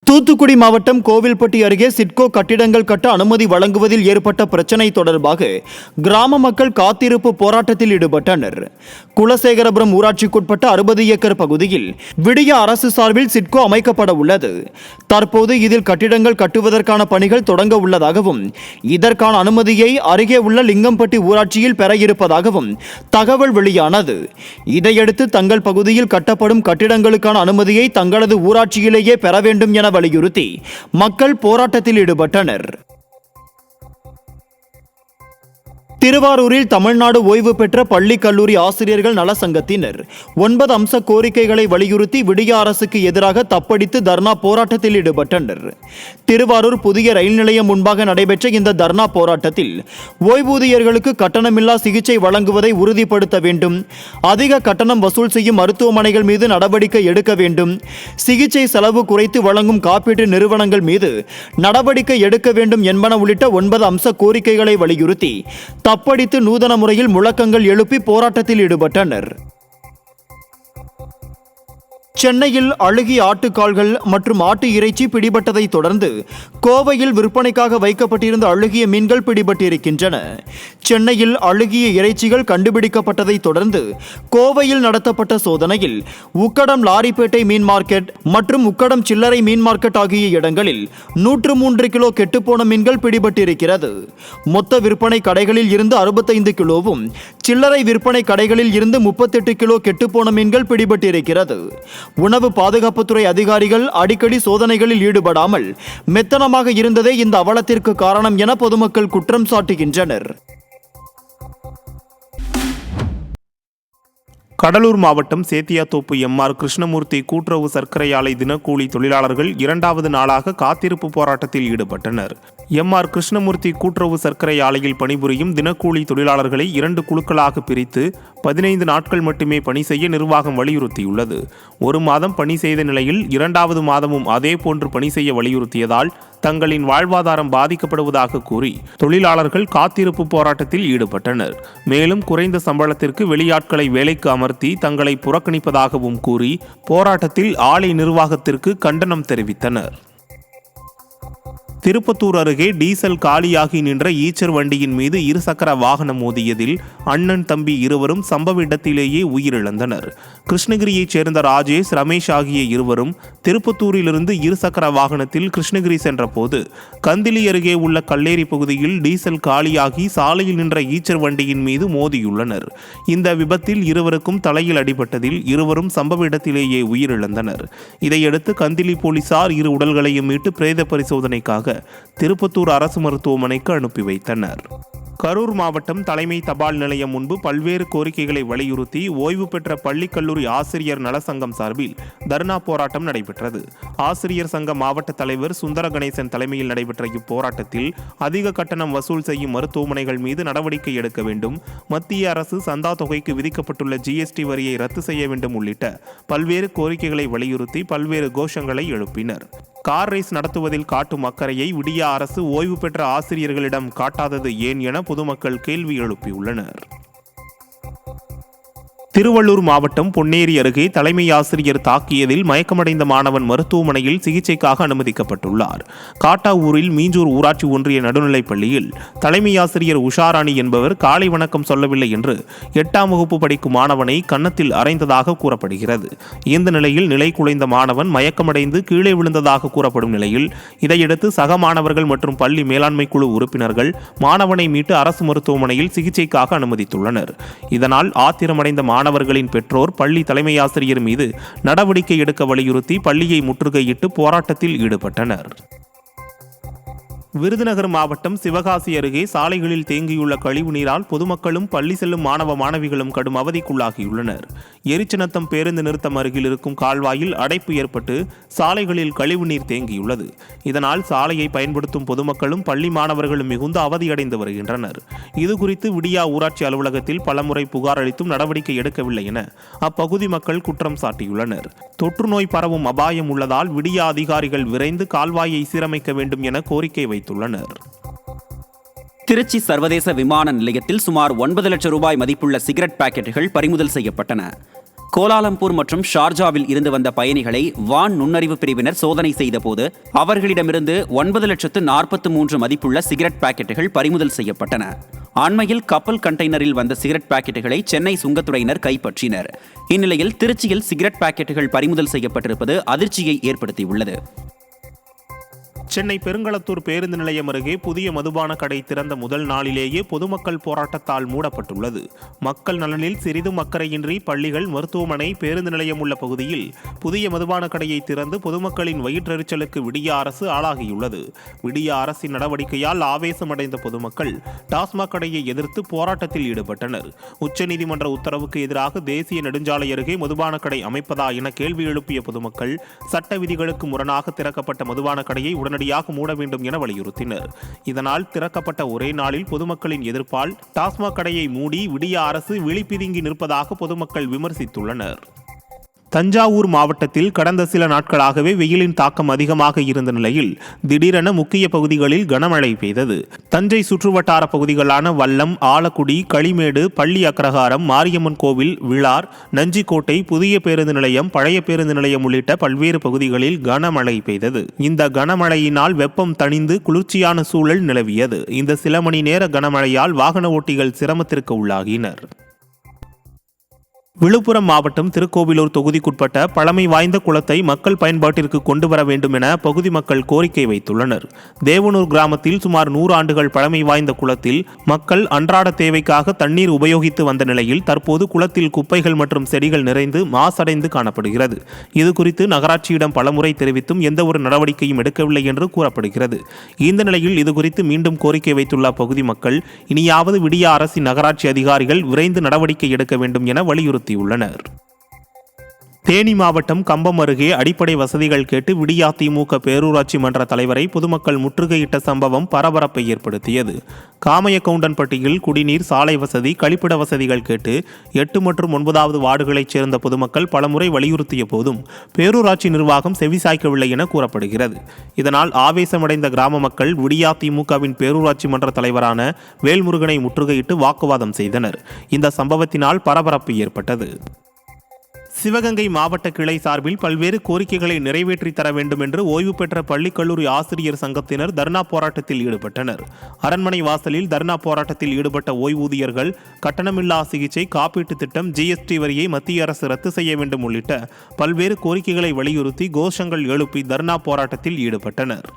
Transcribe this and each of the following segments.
தூத்துக்குடி மாவட்டம் கோவில்பட்டி அருகே சிட்கோ கட்டிடங்கள் கட்ட அனுமதி வழங்குவதில் ஏற்பட்ட பிரச்சினை தொடர்பாக கிராம மக்கள் காத்திருப்பு போராட்டத்தில் ஈடுபட்டனர். குலசேகரபுரம் ஊராட்சிக்குட்பட்ட 60 ஏக்கர் பகுதியில் விடிய அரசு சார்பில் சிட்கோ அமைக்கப்பட உள்ளது. தற்போது இதில் கட்டிடங்கள் கட்டுவதற்கான பணிகள் தொடங்க உள்ளதாகவும் இதற்கான அனுமதியை அருகே உள்ள லிங்கம்பட்டி ஊராட்சியில் பெற இருப்பதாகவும் தகவல் வெளியானது. இதையடுத்து தங்கள் பகுதியில் கட்டப்படும் கட்டிடங்களுக்கான அனுமதியை தங்களது ஊராட்சியிலேயே பெற வேண்டும் என வலியுறுத்தி மக்கள் போராட்டத்தில் ஈடுபட்டனர். திருவாரூரில் தமிழ்நாடு ஓய்வு பெற்ற பள்ளி கல்லூரி ஆசிரியர்கள் நல சங்கத்தினர் 9 அம்ச கோரிக்கைகளை வலியுறுத்தி விடிய அரசுக்கு எதிராக தப்படித்து தர்ணா போராட்டத்தில் ஈடுபட்டனர். திருவாரூர் புதிய ரயில் நிலையம் முன்பாக நடைபெற்ற இந்த தர்ணா போராட்டத்தில் ஓய்வூதியர்களுக்கு கட்டணமில்லா சிகிச்சை வழங்குவதை உறுதிப்படுத்த வேண்டும், அதிக கட்டணம் வசூல் செய்யும் மருத்துவமனைகள் மீது நடவடிக்கை எடுக்க வேண்டும், சிகிச்சை செலவு குறைத்து வழங்கும் காப்பீட்டு நிறுவனங்கள் மீது நடவடிக்கை எடுக்க வேண்டும் என்பன உள்ளிட்ட 9 அம்ச கோரிக்கைகளை வலியுறுத்தி தப்படித்து நூதன முறையில் முழக்கங்கள் எழுப்பி போராட்டத்தில் ஈடுபட்டனர். சென்னையில் அழுகிய ஆட்டுக்கால்கள் மற்றும் ஆட்டு இறைச்சி பிடிபட்டதை தொடர்ந்து கோவையில் விற்பனைக்காக வைக்கப்பட்டிருந்த அழுகிய மீன்கள் பிடிபட்டிருக்கின்றன. சென்னையில் அழுகிய இறைச்சிகள் கண்டுபிடிக்கப்பட்டதை தொடர்ந்து கோவையில் நடத்தப்பட்ட சோதனையில் உக்கடம் லாரிப்பேட்டை மீன் மார்க்கெட் மற்றும் உக்கடம் சில்லறை மீன் மார்க்கெட் ஆகிய இடங்களில் 103 கிலோ கெட்டுப்போன மீன்கள் பிடிபட்டிருக்கிறது. மொத்த விற்பனை கடைகளில் இருந்து 65 கிலோவும் சில்லறை விற்பனை கடைகளில் இருந்து 38 கிலோ கெட்டுப்போன மீன்கள் பிடிபட்டிருக்கிறது. உணவு பாதுகாப்புத்துறை அதிகாரிகள் அடிக்கடி சோதனைகளில் ஈடுபடாமல் மெத்தனமாக இருந்ததே இந்த அவலத்திற்கு காரணம் என பொதுமக்கள் குற்றம் சாட்டுகின்றனர். கடலூர் மாவட்டம் சேத்தியாத்தோப்பு எம்.ஆர். கிருஷ்ணமூர்த்தி கூட்டுறவு சர்க்கரை ஆலை தினக்கூலி தொழிலாளர்கள் 2வது நாளாக காத்திருப்பு போராட்டத்தில் ஈடுபட்டனர். எம்.ஆர். கிருஷ்ணமூர்த்தி கூட்டுறவு சர்க்கரை ஆலையில் பணிபுரியும் தினக்கூலி தொழிலாளர்களை 2 குழுக்களாக பிரித்து 15 நாட்கள் மட்டுமே பணி செய்ய நிர்வாகம் வலியுறுத்தியுள்ளது. 1 மாதம் பணி செய்த நிலையில் 2வது மாதமும் அதே போன்று பணி செய்ய வலியுறுத்தியதால் தங்களின் வாழ்வாதாரம் பாதிக்கப்படுவதாக கூறி தொழிலாளர்கள் காத்திருப்பு போராட்டத்தில் ஈடுபட்டனர். மேலும் குறைந்த சம்பளத்திற்கு வெளியாட்களை வேலைக்கு அமர்த்தி தங்களை புறக்கணிப்பதாகவும் கூறி போராட்டத்தில் ஆலை நிர்வாகத்திற்கு கண்டனம் தெரிவித்தனர். திருப்பத்தூர் அருகே டீசல் காலியாகி நின்ற ஈச்சர் வண்டியின் மீது இருசக்கர வாகனம் மோதியதில் அண்ணன் தம்பி இருவரும் சம்பவ இடத்திலேயே உயிரிழந்தனர். கிருஷ்ணகிரியைச் சேர்ந்த ராஜேஷ், ரமேஷ் ஆகிய இருவரும் திருப்பத்தூரிலிருந்து இருசக்கர வாகனத்தில் கிருஷ்ணகிரி சென்றபோது கந்திலி அருகே உள்ள கல்லேரி பகுதியில் டீசல் காலியாகி சாலையில் நின்ற ஈச்சர் வண்டியின் மீது மோதியுள்ளனர். இந்த விபத்தில் இருவருக்கும் தலையில் அடிபட்டதில் இருவரும் சம்பவ இடத்திலேயே உயிரிழந்தனர். இதையடுத்து கந்திலி போலீசார் 2 உடல்களையும் மீட்டு பிரேத பரிசோதனைக்காக திருப்பத்தூர் அரசு மருத்துவமனைக்கு அனுப்பி வைத்தனர். கரூர் மாவட்டம் தலைமை தபால் நிலையம் முன்பு பல்வேறு கோரிக்கைகளை வலியுறுத்தி ஓய்வு பெற்ற பள்ளி கல்லூரி ஆசிரியர் நலசங்கம் சார்பில் தர்ணா போராட்டம் நடைபெற்றது. ஆசிரியர் சங்க மாவட்ட தலைவர் சுந்தர கணேசன் தலைமையில் நடைபெற்ற இப்போராட்டத்தில் அதிக கட்டணம் வசூல் செய்யும் மருத்துவமனைகள் மீது நடவடிக்கை எடுக்க வேண்டும், மத்திய அரசு சந்தா தொகைக்கு விதிக்கப்பட்டுள்ள GST வரியை ரத்து செய்ய வேண்டும் உள்ளிட்ட பல்வேறு கோரிக்கைகளை வலியுறுத்தி பல்வேறு கோஷங்களை எழுப்பினர். கார் ரேஸ் நடத்துவதில் காட்டும் அக்கறையை விடிய அரசு ஓய்வு பெற்ற ஆசிரியர்களிடம் காட்டாதது ஏன் என பொதுமக்கள் கேள்வி எழுப்பியுள்ளனர். திருவள்ளூர் மாவட்டம் பொன்னேரி அருகே தலைமை ஆசிரியர் தாக்கியதில் மயக்கமடைந்த மாணவன் மருத்துவமனையில் சிகிச்சைக்காக அனுமதிக்கப்பட்டுள்ளார். காட்டாவூரில் மீஞ்சூர் ஊராட்சி ஒன்றிய நடுநிலைப் பள்ளியில் தலைமை ஆசிரியர் உஷாராணி என்பவர் காலை வணக்கம் சொல்லவில்லை என்று 8ஆம் வகுப்பு படிக்கும் மாணவனை கன்னத்தில் அறைந்ததாக கூறப்படுகிறது. இந்த நிலையில் நிலை குலைந்த மாணவன் மயக்கமடைந்து கீழே விழுந்ததாக கூறப்படும் நிலையில் இதையடுத்து சக மாணவர்கள் மற்றும் பள்ளி மேலாண்மை குழு உறுப்பினர்கள் மாணவனை மீட்டு அரசு மருத்துவமனையில் சிகிச்சைக்காக அனுமதித்துள்ளனர். இதனால் ஆத்திரமடைந்த மாணவர்களின் பெற்றோர் பள்ளி தலைமை ஆசிரியர் மீது நடவடிக்கை எடுக்க வலியுறுத்தி பள்ளியை முற்றுகையிட்டு போராட்டத்தில் ஈடுபட்டனர். விருதுநகர் மாவட்டம் சிவகாசி அருகே சாலைகளில் தேங்கியுள்ள கழிவு நீரால் பொதுமக்களும் பள்ளி செல்லும் மாணவ மாணவிகளும் கடும் அவதிக்குள்ளாகியுள்ளனர். எரிச்சனத்தம் பேருந்து நிறுத்தம் அருகில் இருக்கும் கால்வாயில் அடைப்பு ஏற்பட்டு சாலைகளில் கழிவு நீர் தேங்கியுள்ளது. இதனால் சாலையை பயன்படுத்தும் பொதுமக்களும் பள்ளி மாணவர்களும் மிகுந்த அவதியடைந்து வருகின்றனர். இதுகுறித்து விடியா ஊராட்சி அலுவலகத்தில் பலமுறை புகார் அளித்தும் நடவடிக்கை எடுக்கவில்லை என அப்பகுதி மக்கள் குற்றம் சாட்டியுள்ளனர். தொற்று நோய் பரவும் அபாயம் உள்ளதால் விடியா அதிகாரிகள் விரைந்து கால்வாயை சீரமைக்க வேண்டும் என கோரிக்கை வைத்துள்ளனர். திருச்சி சர்வதேச விமான நிலையத்தில் சுமார் 9 லட்சம் ரூபாய் மதிப்புள்ள சிகரெட் பாக்கெட்டுகள் பறிமுதல் செய்யப்பட்டன. கோலாலம்பூர் மற்றும் ஷார்ஜாவில் இருந்து வந்த பயணிகளை வான் நுண்ணறிவு பிரிவினர் சோதனை செய்தபோது அவர்களிடமிருந்து 9,43,00,000 மதிப்புள்ள சிகரெட் பாக்கெட்டுகள் பறிமுதல் செய்யப்பட்டன. அண்மையில் கப்பல் கண்டெய்னரில் வந்த சிகரெட் பாக்கெட்டுகளை சென்னை சுங்கத்துறையினர் கைப்பற்றினர். இந்நிலையில் திருச்சியில் சிகரெட் பாக்கெட்டுகள் பறிமுதல் செய்யப்பட்டிருப்பது அதிர்ச்சியை ஏற்படுத்தியுள்ளது. சென்னை பெருங்களத்தூர் பேருந்து நிலையம் அருகே புதிய மதுபான கடை திறந்த முதல் நாளிலேயே பொதுமக்கள் போராட்டத்தால் மூடப்பட்டுள்ளது. மக்கள் நலனில் சிறிதும் அக்கறையின்றி பள்ளிகள், மருத்துவமனை, பேருந்து நிலையம் உள்ள பகுதியில் புதிய மதுபான கடையை திறந்து பொதுமக்களின் வயிற்றெரிச்சலுக்கு விடிய அரசு ஆளாகியுள்ளது. விடிய அரசின் நடவடிக்கையால் ஆவேசமடைந்த பொதுமக்கள் டாஸ்மாக் கடையை எதிர்த்து போராட்டத்தில் ஈடுபட்டனர். உச்சநீதிமன்ற உத்தரவுக்கு எதிராக தேசிய நெடுஞ்சாலை அருகே மதுபான கடை அமைப்பதா என கேள்வி எழுப்பிய பொதுமக்கள் சட்ட விதிகளுக்கு முரணாக திறக்கப்பட்ட மதுபான கடையை உடனடியாக மூட வேண்டும் என வலியுறுத்தினர். இதனால் திறக்கப்பட்ட ஒரே நாளில் பொதுமக்களின் எதிர்ப்பால் டாஸ்மாக் கடையை மூடி விடிய அரசு விழிபிதுங்கி நிற்பதாக பொதுமக்கள் விமர்சித்துள்ளனர். தஞ்சாவூர் மாவட்டத்தில் கடந்த சில நாட்களாகவே வெயிலின் தாக்கம் அதிகமாக இருந்த நிலையில் திடீரென முக்கிய பகுதிகளில் கனமழை பெய்தது. தஞ்சை சுற்றுவட்டார பகுதிகளான வல்லம், ஆலக்குடி, களிமேடு, பள்ளி அக்ரஹாரம், மாரியம்மன் கோவில், விளார், நஞ்சிக்கோட்டை, புதிய பேருந்து நிலையம், பழைய பேருந்து நிலையம் உள்ளிட்ட பல்வேறு பகுதிகளில் கனமழை பெய்தது. இந்த கனமழையினால் வெப்பம் தணிந்து குளிர்ச்சியான சூழல் நிலவியது. இந்த சில மணி நேர கனமழையால் வாகன ஓட்டிகள் சிரமத்திற்கு உள்ளாகினர். விழுப்புரம் மாவட்டம் திருக்கோவிலூர் தொகுதிக்குட்பட்ட பழமை வாய்ந்த குளத்தை மக்கள் பயன்பாட்டிற்கு கொண்டு வர வேண்டும் என பகுதி மக்கள் கோரிக்கை வைத்துள்ளனர். தேவனூர் கிராமத்தில் சுமார் 100 ஆண்டுகள் பழமை வாய்ந்த குளத்தில் மக்கள் அன்றாட தேவைக்காக தண்ணீர் உபயோகித்து வந்த நிலையில் தற்போது குளத்தில் குப்பைகள் மற்றும் செடிகள் நிறைந்து மாசடைந்து காணப்படுகிறது. இதுகுறித்து நகராட்சியிடம் பலமுறை தெரிவித்தும் எந்தவொரு நடவடிக்கையும் எடுக்கவில்லை என்று கூறப்படுகிறது. இந்த நிலையில் இதுகுறித்து மீண்டும் கோரிக்கை வைத்துள்ள பகுதி மக்கள் இனியாவது விடிய அரசின் நகராட்சி அதிகாரிகள் விரைந்து நடவடிக்கை எடுக்க வேண்டும் என வலியுறுத்தி உள்ளனர். தேனி மாவட்டம் கம்பம் அருகே அடிப்படை வசதிகள் கேட்டு விடிய அதிமுக பேரூராட்சி மன்ற தலைவரை பொதுமக்கள் முற்றுகையிட்ட சம்பவம் பரபரப்பை ஏற்படுத்தியது. காமையக்கவுண்டன்பட்டியில் குடிநீர், சாலை வசதி, கழிப்பிட வசதிகள் கேட்டு 8 மற்றும் 9வது வார்டுகளைச் சேர்ந்த பொதுமக்கள் பலமுறை வலியுறுத்திய போதும் பேரூராட்சி நிர்வாகம் செவிசாய்க்கவில்லை என கூறப்படுகிறது. இதனால் ஆவேசமடைந்த கிராம மக்கள் விடிய அதிமுகவின் பேரூராட்சி மன்ற தலைவரான வேல்முருகனை முற்றுகையிட்டு வாக்குவாதம் செய்தனர். இந்த சம்பவத்தினால் பரபரப்பு ஏற்பட்டது. சிவகங்கை மாவட்ட கிளை சார்பில் பல்வேறு கோரிக்கைகளை நிறைவேற்றி தர வேண்டும் என்று ஓய்வு பெற்ற பள்ளி கல்லூரி ஆசிரியர் சங்கத்தினர் தர்ணா போராட்டத்தில் ஈடுபட்டனர். அரண்மனை வாசலில் தர்ணா போராட்டத்தில் ஈடுபட்ட ஓய்வூதியர்கள் கட்டணமில்லா சிகிச்சை, காப்பீட்டு திட்டம், GST வரியை மத்திய அரசு ரத்து செய்ய வேண்டும் உள்ளிட்ட பல்வேறு கோரிக்கைகளை வலியுறுத்தி கோஷங்கள் எழுப்பி தர்ணா போராட்டத்தில் ஈடுபட்டனர்.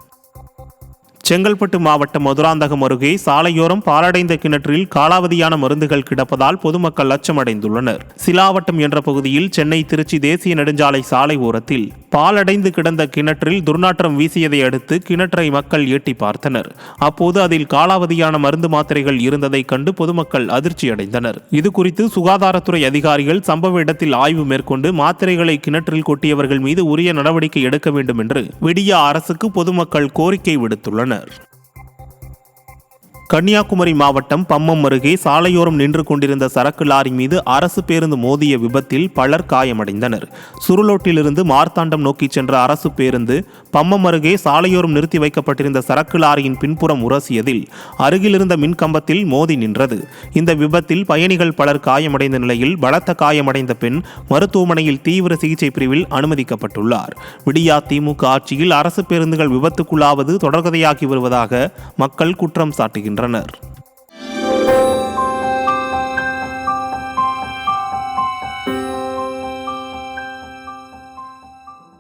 செங்கல்பட்டு மாவட்டம் மதுராந்தகம் அருகே சாலையோரம் பாழடைந்த கிணற்றில் காலாவதியான மருந்துகள் கிடப்பதால் பொதுமக்கள் அச்சமடைந்துள்ளனர். சிலாவட்டம் என்ற பகுதியில் சென்னை திருச்சி தேசிய நெடுஞ்சாலை சாலை ஓரத்தில் பாலடைந்து கிடந்த கிணற்றில் துர்நாற்றம் வீசியதை அடுத்து கிணற்றை மக்கள் எட்டி பார்த்தனர். அப்போது அதில் காலாவதியான மருந்து மாத்திரைகள் இருந்ததை கண்டு பொதுமக்கள் அதிர்ச்சியடைந்தனர். இதுகுறித்து சுகாதாரத்துறை அதிகாரிகள் சம்பவ இடத்தில் ஆய்வு மேற்கொண்டு மாத்திரைகளை கிணற்றில் கொட்டியவர்கள் மீது உரிய நடவடிக்கை எடுக்க வேண்டும் என்று விடிய அரசுக்கு பொதுமக்கள் கோரிக்கை விடுத்துள்ளனர். கன்னியாகுமரி மாவட்டம் பம்மம் அருகே சாலையோரம் நின்று கொண்டிருந்த சரக்கு லாரி மீது அரசு பேருந்து மோதிய விபத்தில் பலர் காயமடைந்தனர். சுருளோட்டிலிருந்து மார்த்தாண்டம் நோக்கி சென்ற அரசு பேருந்து பம்மம் அருகே சாலையோரம் நிறுத்தி வைக்கப்பட்டிருந்த சரக்கு லாரியின் பின்புறம் உரசியதில் அருகிலிருந்த மின்கம்பத்தில் மோதி நின்றது. இந்த விபத்தில் பயணிகள் பலர் காயமடைந்த நிலையில் பலத்த காயமடைந்த பெண் மருத்துவமனையில் தீவிர சிகிச்சை பிரிவில் அனுமதிக்கப்பட்டுள்ளார். விடியா திமுக ஆட்சியில் அரசு பேருந்துகள் விபத்துக்குள்ளாவது தொடர்கதையாகி வருவதாக மக்கள் குற்றம் சாட்டுகின்றனர்.